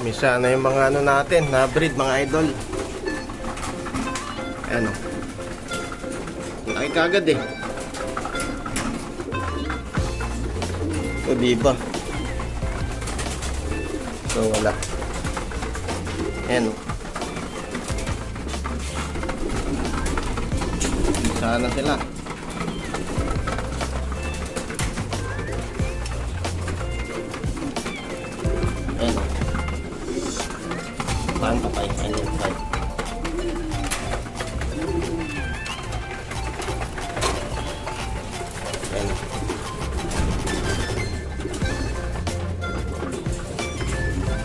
Misa na yung mga ano natin, na breed mga idol. Ayan o. Laki kagad eh. O diba? So wala. Ayan o. Misa na sila. Ayan o. Paano pa tayo? Ayan yung side. Ayan.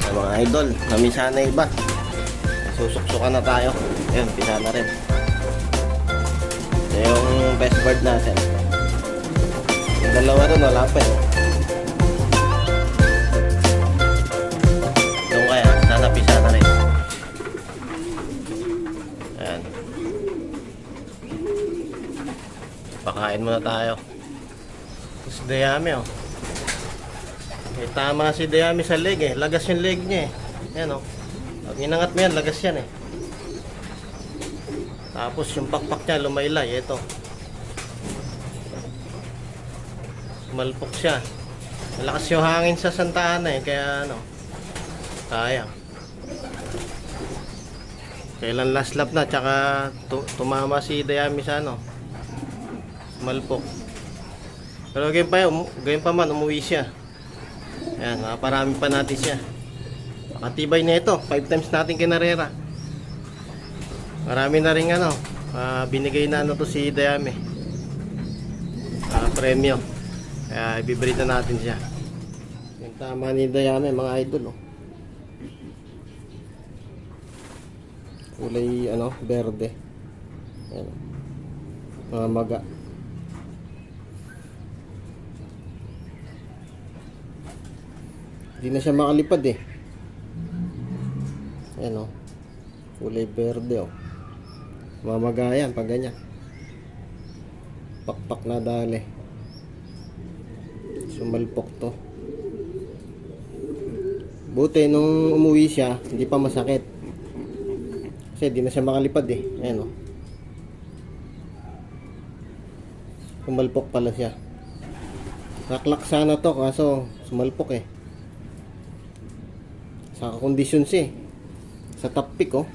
Ayan mga idol, namisa na iba. Susuksukan na tayo. Ayan, pisa na rin. Ito yung best bird natin. Yung dalawa rin, wala pa eh. Doon kaya, sana pisa na rin. Ayan. Pakain muna tayo. Si Dayami oh. Eh, tama si Dayami sa leg eh. Lagas yung leg niya eh. Ayan oh. Pag inangat mo yan, lagas yan eh. Tapos yung pakpak niya lumaylay. Ito. Malpok siya. Malakas yung hangin sa Santa Ana eh. Kaya ano. Sayang. Kailan last lap na. Tsaka tumama si Dayami sa ano. Malpok. Pero gayon pa man, umuwi siya. Ayan, parami pa natin siya. Makatibay na ito. 5 times natin kinarera. Marami na rin ano, binigay na ano to si Dayami. Premyo. Kaya ibibreed na natin siya. Yung tama ni Dayami, mga idol. Oh. Kulay ano, berde. Ayan. Mga maga. Hindi na siya makalipad eh. Ayan o. Kulay berde o. Mamagayan pag ganyan. Pakpak na dali. Sumalpok to. Buti nung umuwi siya, hindi pa masakit. Kasi hindi na siya makalipad eh. Ayan o. Sumalpok pala siya. Naklak sana to kaso sumalpok eh. Sa kondisyon siya eh. Sa top pick oh.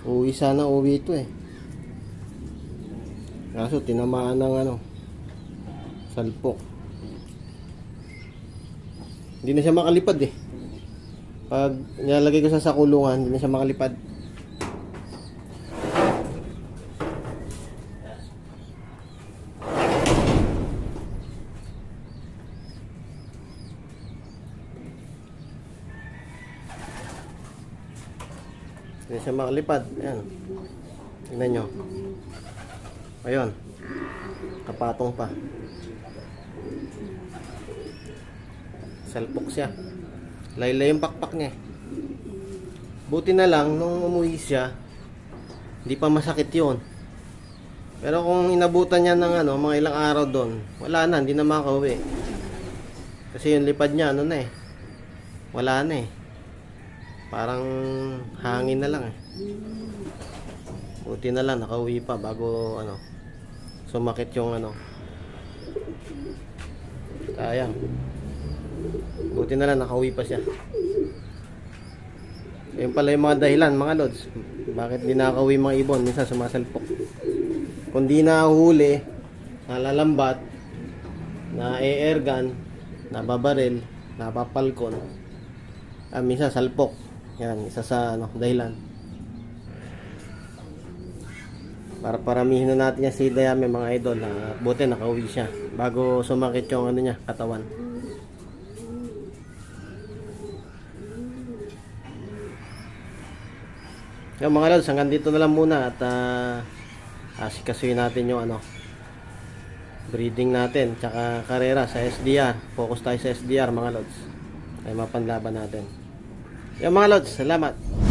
Uwi sana, uwi ito eh. Kaso tinamaan ng ano, salpok. Hindi na siya makalipad eh. Pag nilalagay ko sa kulungan, hindi na siya makalipad. Hindi siya makalipad. Ayan. Tingnan nyo. Ayun. Kapatong pa. Salpok siya. Laylay yung pakpak niya. Buti na lang, nung umuwi siya, hindi pa masakit yun. Pero kung inabutan niya ng ano, mga ilang araw doon, wala na, hindi na makauwi. Kasi yung lipad niya, ano na eh. Wala na eh. Parang hangin na lang eh. Buti na lang nakauwi pa bago ano sumakit yung ano. Sayang. Buti na lang nakauwi pa siya. Ayun pala yung mga dahilan mga lods. Bakit di nakauwi mga ibon? Minsan sumasalpok. Kung di nahuli, nalalambat, na airgun, nababaril, napapalkon, minsan salpok. Yan, isa sa ano, dahilan. Para paramihin na natin yung si Dayami mga idol. Buti nakauwi siya bago sumakit yung ano niya, katawan. Yung mga lods, hanggang dito na lang muna. At asikasuhin natin yung ano, breeding natin. Tsaka karera sa SDR. Focus tayo sa SDR mga lods. Ay mapanlaban natin. Yung mga lods, salamat.